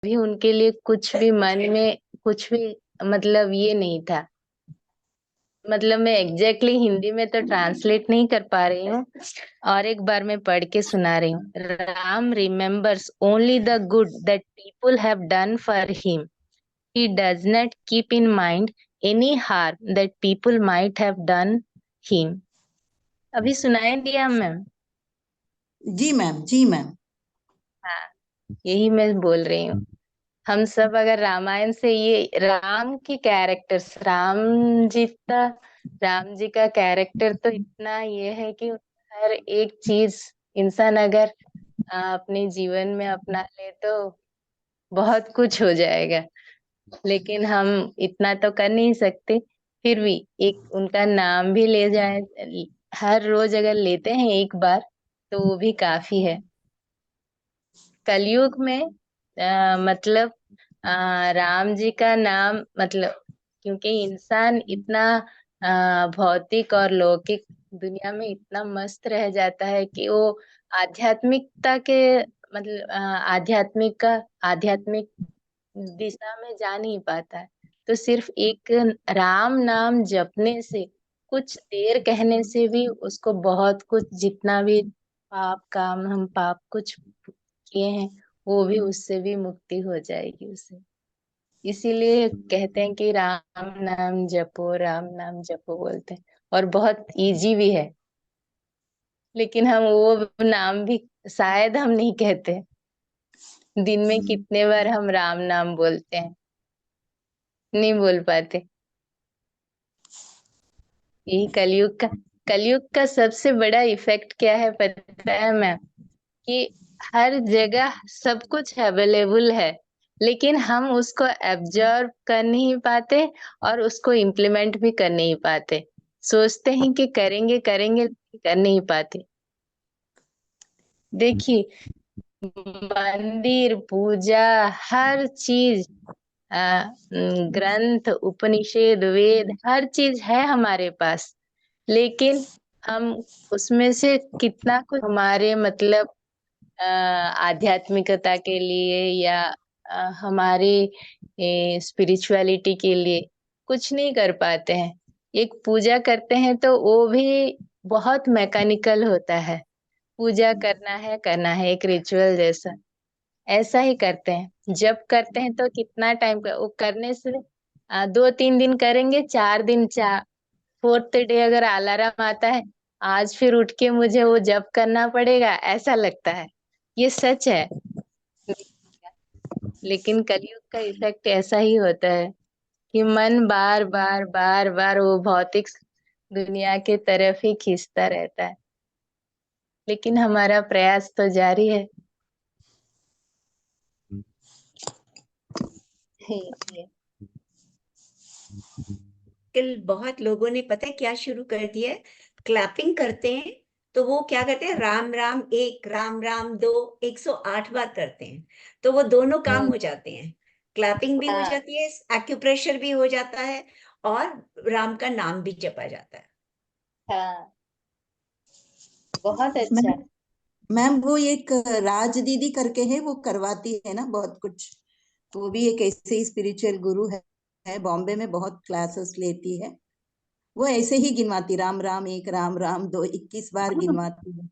भी उनके लिए कुछ भी मन में कुछ भी मतलब ये नहीं था। मतलब मैं एग्जैक्टली हिंदी में तो ट्रांसलेट नहीं कर पा रही हूँ। और एक बार मैं पढ़ के सुना रही हूँ। Ram remembers only the good that people have done for him. He does not keep in mind any harm that people might have done him. अभी सुनाई दिया मैम? जी मैम, जी मैम। हाँ, यही मैं बोल रही हूँ। हम सब अगर रामायण से ये राम की कैरेक्टर्स, राम जी का कैरेक्टर तो इतना ये है कि हर एक चीज इंसान अगर अपने जीवन में अपना ले तो बहुत कुछ हो जाएगा। लेकिन हम इतना तो कर नहीं सकते। फिर भी एक उनका नाम भी ले जाए, हर रोज अगर लेते हैं एक बार तो वो भी काफी है। कलयुग में मतलब राम जी का नाम मतलब, क्योंकि इंसान इतना भौतिक और लौकिक दुनिया में इतना मस्त रह जाता है कि वो आध्यात्मिकता के मतलब आध्यात्मिक दिशा में जा नहीं पाता है। तो सिर्फ एक राम नाम जपने से, कुछ देर कहने से भी उसको बहुत कुछ, जितना भी पाप काम हम पाप कुछ किए हैं वो भी उससे भी मुक्ति हो जाएगी उसे। इसीलिए कहते हैं कि राम नाम जपो बोलते हैं। और बहुत इजी भी है। लेकिन हम वो नाम भी शायद हम नहीं कहते। दिन में कितने बार हम राम नाम बोलते हैं, नहीं बोल पाते। यही कलयुग का सबसे बड़ा इफेक्ट क्या है पता है मैम? कि हर जगह सब कुछ अवेलेबल है, लेकिन हम उसको एब्जॉर्ब कर नहीं पाते और उसको इम्प्लीमेंट भी कर नहीं पाते। सोचते हैं कि करेंगे करेंगे, लेकिन कर नहीं पाते। देखिए, मंदिर, पूजा, हर चीज, ग्रंथ, उपनिषद, वेद, हर चीज है हमारे पास। लेकिन हम उसमें से कितना कुछ हमारे मतलब आध्यात्मिकता के लिए या हमारे स्पिरिचुअलिटी के लिए कुछ नहीं कर पाते हैं। एक पूजा करते हैं तो वो भी बहुत मैकेनिकल होता है। पूजा करना है एक रिचुअल जैसा, ऐसा ही करते हैं। जब करते हैं तो कितना टाइम का वो करने से 2-3 दिन करेंगे, 4 दिन, 4th डे अगर अलार्म आता है, आज फिर उठ के मुझे वो जप करना पड़ेगा, ऐसा लगता है। ये सच है। लेकिन कलयुग का इफेक्ट ऐसा ही होता है कि मन बार बार बार बार वो भौतिक दुनिया के तरफ ही खींचता रहता है। लेकिन हमारा प्रयास तो जारी है। ये कल बहुत लोगों ने पता है क्या शुरू कर दिया है, क्लैपिंग करते हैं। तो वो क्या करते हैं, राम राम एक, राम राम दो, 108 बार करते हैं। तो वो दोनों काम हो जाते हैं, क्लैपिंग भी हो हाँ जाती है, एक्यूप्रेशर भी हो जाता है, और राम का नाम भी जपा जाता है। हाँ, बहुत अच्छा। मैम, वो एक राज दीदी करके है, वो करवाती है ना बहुत कुछ। तो वो भी एक ऐसे ही स्पिरिचुअल गुरु है, बॉम्बे में बहुत क्लासेस लेती है। वो ऐसे ही गिनवाती, राम राम एक, राम राम दो, 21 बार गिनवाती है।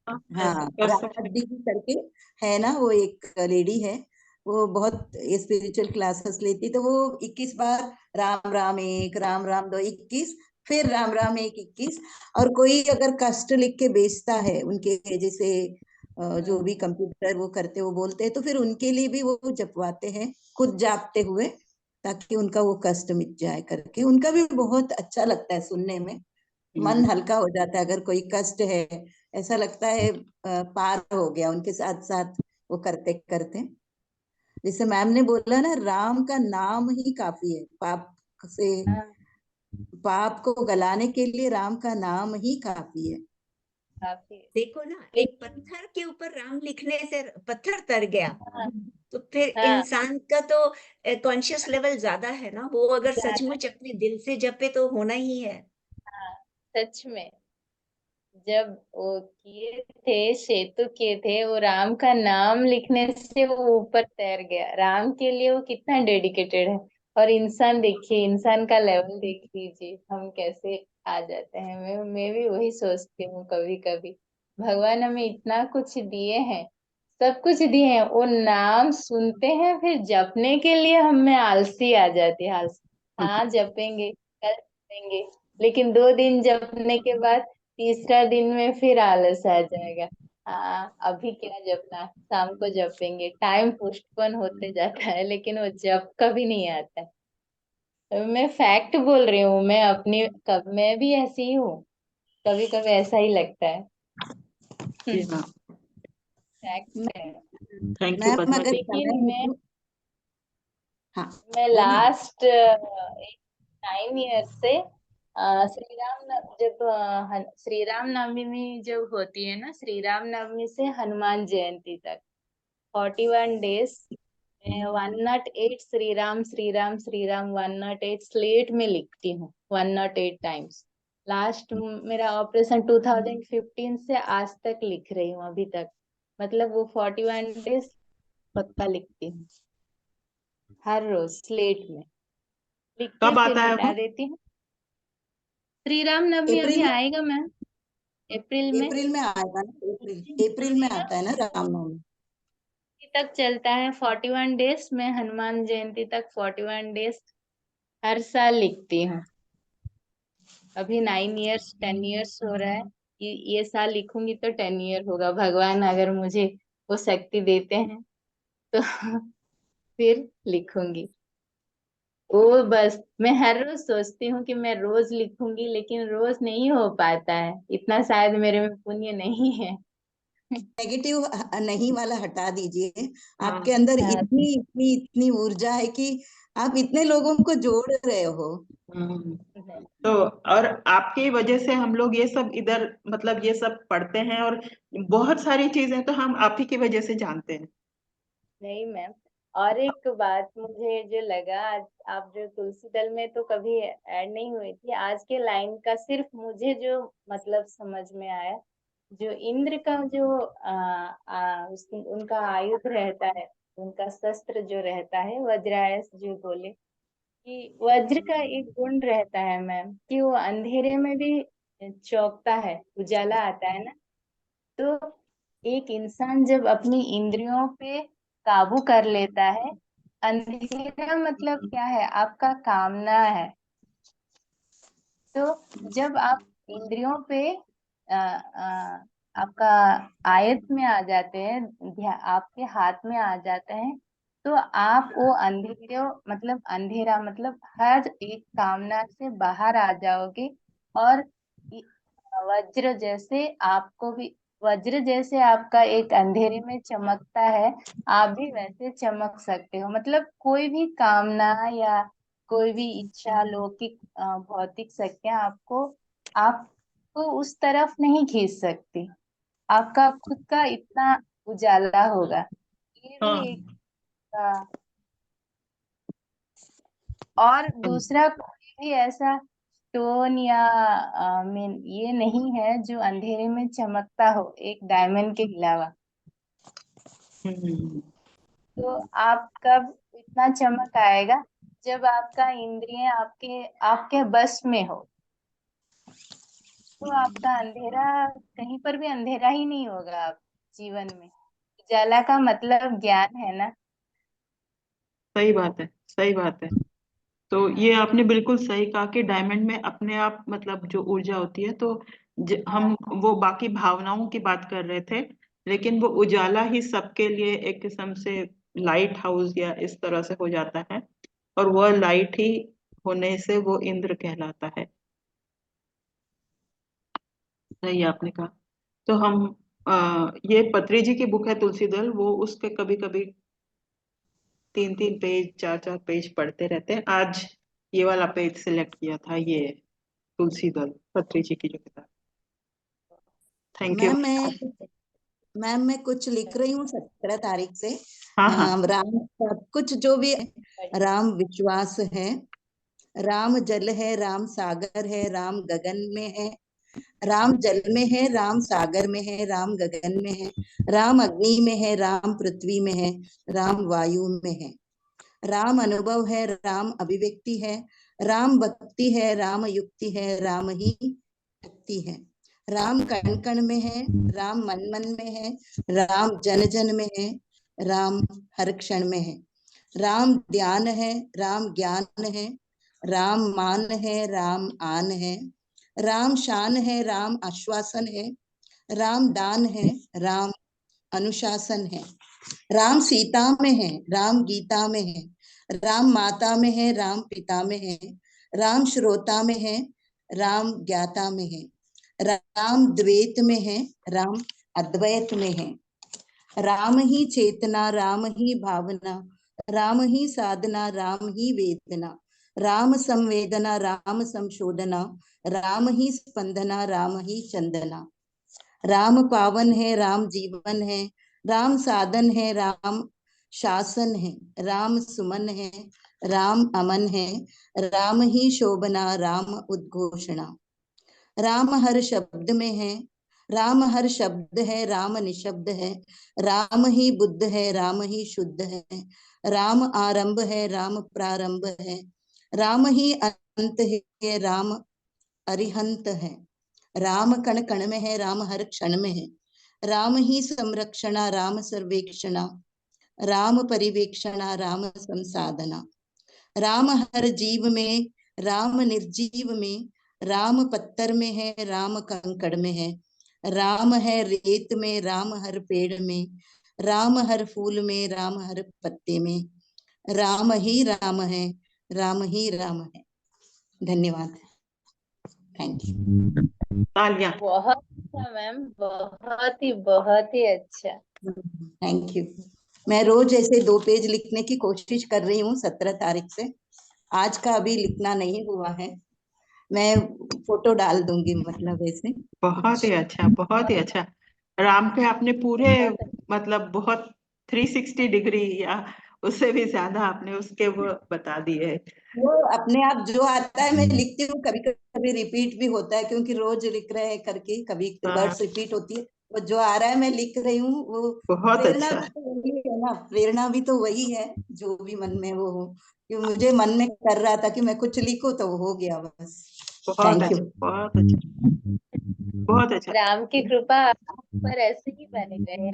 हाँ, राधा दीदी करके है ना, वो एक लेडी है। वो बहुत स्पिरिचुअल क्लासेस लेती, तो वो 21 बार राम राम एक, राम राम दो, 21, फिर राम राम एक, 21। और कोई अगर कष्ट लिख के बेचता है उनके जैसे, जो भी कंप्यूटर वो करते, वो बोलते हैं, तो फिर उनके लिए भी वो जपवाते हैं, खुद जापते हुए, ताकि उनका वो कष्ट मिट जाए करके। उनका भी बहुत अच्छा लगता है सुनने में, मन हल्का हो जाता है। अगर कोई कष्ट है, ऐसा लगता है पार हो गया उनके साथ साथ वो करते करते। जैसे मैम ने बोला ना, राम का नाम ही काफी है पाप से, हाँ, पाप को गलाने के लिए राम का नाम ही काफी है। काफी। देखो ना, एक लेकिन पत्थर के ऊपर राम लिखने से पत्थर तर गया। हाँ, तो फिर हाँ, इंसान का तो कॉन्शियस लेवल ज्यादा है ना, वो अगर ज्यादा। सचमुच अपने दिल से जपे तो होना ही है। हाँ, सच में। जब वो किए थे, सेतु किए थे, वो राम का नाम लिखने से वो ऊपर तैर गया। राम के लिए वो कितना डेडिकेटेड है। और इंसान देखिए, इंसान का लेवल देख लीजिए, हम कैसे आ जाते हैं। मैं भी वही सोचती हूँ कभी कभी। भगवान हमें इतना कुछ दिए हैं, सब कुछ दिए हैं, वो नाम सुनते हैं, फिर जपने के लिए हम में आलसी आ जाती है, आलसी। हाँ जपेंगे, कल जपेंगे, लेकिन 2 दिन जपने के बाद तीसरा दिन में फिर आलस आ जाएगा। हाँ अभी क्या जपना, शाम को जपेंगे। टाइम पोस्टपोन होते जाता है, लेकिन वो जप कभी नहीं आता है। तो मैं फैक्ट बोल रही हूँ, मैं अपनी कब मैं भी ऐसी ही हूँ। कभी कभी ऐसा ही लगता है। जी हाँ, फैक्ट है। थैंक यू मैम पद्मा अगर जी। लेकिन समय है मैं तो हाँ मैं बोलिए। लास्ट 9 ईयर से श्री राम जब श्री राम नवमी जब होती है ना, श्री राम नवमी से हनुमान जयंती तक 41 डेज 108 श्री राम श्री राम 108 स्लेट में लिखती हूँ, 108 टाइम्स। लास्ट मेरा ऑपरेशन 2015 से आज तक लिख रही हूँ अभी तक। मतलब वो 41 डेज पक्का लिखती हूँ, हर रोज स्लेट में लिख के कब फिर आता है मिटा वो? देती हूँ। श्री राम नवमी अभी अप्रैल में, आएगा मैम, अप्रैल में। अप्रैल में आएगा ना, अप्रैल में आता है ना रामनवमी। तक चलता है 41 डेज में, हनुमान जयंती तक 41 डेज हर साल लिखती हूँ। अभी 9 इयर्स 10 इयर्स हो रहा है। ये साल लिखूंगी तो 10 ईयर होगा, भगवान अगर मुझे वो शक्ति देते हैं तो फिर लिखूंगी। वो बस मैं हर रोज सोचती हूँ कि मैं रोज लिखूंगी, लेकिन रोज नहीं हो पाता है, इतना शायद मेरे में पुण्य नहीं है। नेगेटिव नहीं वाला हटा दीजिए। हाँ, आपके अंदर हाँ, इतनी इतनी इतनी ऊर्जा है कि आप इतने लोगों को जोड़ रहे हो। हम्म। तो और आपकी वजह से हम लोग ये सब इधर मतलब ये सब पढ़ते हैं, और बहुत सारी चीजें तो हम आप ही की वजह से जानते हैं। नहीं मैम, और एक बात मुझे जो लगा, आज आप जो तुलसी दल में तो कभी ऐड नहीं हुई थी, आज के लाइन का सिर्फ मुझे जो मतलब समझ में आया, जो इंद्र का जो उनका आयुध रहता है, उनका शस्त्र जो रहता है, वज्रायस जो बोले, कि वज्र का एक गुण रहता है मैम, कि वो अंधेरे में भी चौकता है, उजाला आता है ना। तो एक इंसान जब अपनी इंद्रियों पे काबू कर लेता है, अंधेरा मतलब क्या है, आपका कामना है। तो जब आप इंद्रियों पे आपका आयत में आ जाते हैं, आपके हाथ में आ जाते हैं, तो आप वो अंधेरे मतलब अंधेरा मतलब हर एक कामना से बाहर आ जाओगे। और इ- वज्र जैसे आपको भी, वज्र जैसे आपका एक अंधेरे में चमकता है, आप भी वैसे चमक सकते हो। मतलब कोई भी कामना या कोई भी इच्छा, लौकिक भौतिक शक्तियां आपको उस तरफ नहीं खींच सकती। आपका खुद का इतना उजाला होगा। ये भी हाँ। एक और दूसरा कोई भी ऐसा स्टोन या मीन ये नहीं है जो अंधेरे में चमकता हो, एक डायमंड के अलावा। हम्म। तो आप कब इतना चमक आएगा, जब आपका इंद्रिय आपके आपके बस में हो। तो आपका अंधेरा, कहीं पर भी अंधेरा ही नहीं होगा आप जीवन में। उजाला का मतलब ज्ञान है ना। सही बात है, सही बात है। तो ये हाँ, आपने बिल्कुल सही कहा कि डायमंड में अपने आप मतलब जो ऊर्जा होती है, तो हाँ, हम वो बाकी भावनाओं की बात कर रहे थे, लेकिन वो उजाला ही सबके लिए एक किस्म से लाइट हाउस या इस तरह से हो जाता है, और वह लाइट ही होने से वो इंद्र कहलाता है। सही आपने कहा। तो हम ये पत्री जी की बुक है तुलसी दल, वो उसके कभी कभी 3 3 पेज 4 4 पेज पढ़ते रहते हैं। आज ये वाला पेज सिलेक्ट किया था, ये तुलसी दल पत्री जी की जो किताब। Thank you. मैम मैं कुछ लिख रही हूँ 17 तारीख से। हाँ हाँ। राम सब कुछ जो भी है, राम विश्वास है, राम जल है, राम सागर है, राम गगन में है, राम जल में है, राम सागर में है, राम गगन में है, राम अग्नि में है, राम पृथ्वी में है, राम वायु में है। राम अनुभव है, राम अभिव्यक्ति है, राम भक्ति है, राम युक्ति है, राम ही शक्ति है। राम कण कण में है, राम मन मन में है, राम जन जन में है, राम हर क्षण में है। राम ध्यान है, राम ज्ञान है, राम मान है, राम आन है, राम शान है, राम आश्वासन है, राम दान है, राम अनुशासन है। राम सीता में है, राम गीता में है, राम माता में है, राम पिता में है, राम श्रोता में है, राम ज्ञाता में है, राम द्वैत में है, राम अद्वैत में है। राम ही चेतना, राम ही भावना, राम ही साधना, राम ही वेदना, राम संवेदना, राम संशोधना, राम ही स्पंदना, राम ही चंदना। राम पावन है, राम जीवन है, राम साधन है, राम शासन है, राम सुमन है, राम अमन है, राम ही शोभना, राम उद्घोषणा। राम हर शब्द में है, राम हर शब्द है, राम निशब्द है, राम ही बुद्ध है, राम ही शुद्ध है, राम आरंभ है, राम प्रारंभ है, राम ही अंत है, राम अरिहंत है। राम कण कण में है, राम हर क्षण में है, राम ही संरक्षणा, राम सर्वेक्षणा, राम परिवेक्षणा, राम संसाधना। राम हर जीव में, राम निर्जीव में, राम पत्थर में है, राम कंकड़ में है, राम है रेत में, राम हर पेड़ में, राम हर फूल में, राम हर पत्ते में, राम ही राम है, राम ही राम है। धन्यवाद। Thank you. तालियां। बहुत अच्छा मैम, बहुत ही अच्छा। Thank you. मैं रोज ऐसे 2 पेज लिखने की कोशिश कर रही हूँ 17 तारीख से। आज का अभी लिखना नहीं हुआ है, मैं फोटो डाल दूंगी, मतलब ऐसे। बहुत ही अच्छा, बहुत ही अच्छा। राम पे आपने पूरे मतलब बहुत 360 डिग्री या उससे भी ज्यादा आपने उसके वो बता दिए। वो अपने आप जो आता है मैं लिखती हूँ, कभी कभी रिपीट भी होता है क्योंकि रोज लिख रहे हैं करके, कभी वर्ड्स रिपीट होती है। वो जो आ रहा है मैं लिख रही हूँ, वो बहुत प्रेरणा अच्छा। भी तो वही है ना, प्रेरणा भी तो वही है, जो भी मन में वो हो। कि मुझे मन में कर रहा था कि मैं कुछ लिखूं तो वो हो गया बस। बहुत थैंक अच्छा, यू। बहुत अच्छा, बहुत अच्छा। राम की कृपा आप पर ऐसे ही बने रहे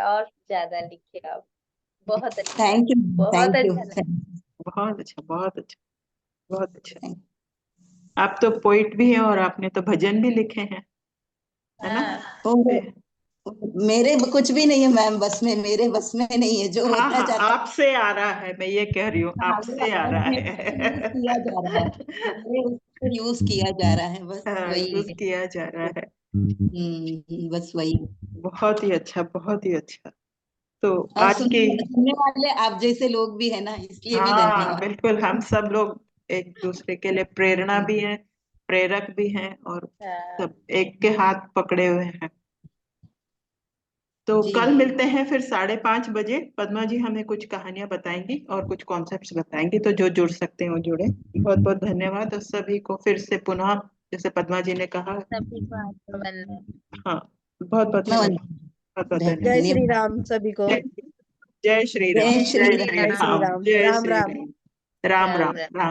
और ज्यादा लिखे आप। बहुत अच्छा, थैंक यू। बहुत थैंक यू। अच्छा लगा। बहुत अच्छा, बहुत अच्छा, बहुत अच्छा। आप तो पोइट भी हैं और आपने तो भजन भी लिखे हैं, है ना? हाँ, मेरे कुछ भी नहीं है मैम, बस में, मेरे बस में नहीं है, जो हाँ होता हाँ, जाता आपसे आ रहा है, मैं ये कह रही हूँ, हाँ, आपसे आ रहा यूज है। किया जा रहा है, उसको यूज किया जा रहा है, बस हाँ, वही यूज है। किया जा रहा है। बस वही। बहुत ही अच्छा, बहुत ही अच्छा। तो और आज की, सुनने वाले आप जैसे लोग भी है ना, इसलिए भी हाँ धन्यवाद। बिल्कुल, हम सब लोग एक दूसरे के लिए प्रेरणा भी हैं, प्रेरक भी हैं, और हाँ सब एक के हाथ पकड़े हुए हैं। तो जी। कल मिलते हैं फिर 5:30 बजे। पद्मा जी हमें कुछ कहानियां बताएंगी और कुछ कॉन्सेप्ट्स बताएंगी, तो जो जुड़ सकते हैं वो जुड़े। बहुत बहुत धन्यवाद, और सभी को फिर से पुनः, जैसे पद्मा जी ने कहा, सभी को आपका वंदन। हाँ, बहुत बहुत धन्यवाद, बहुत बहुत धन्यवाद। जय श्री धन्यवाद। राम सभी को। जय श्री राम, जय श्री जय राम। श्री जय श्री राम। राम। जय राम श्री राम। राम, राम राम राम राम। राम।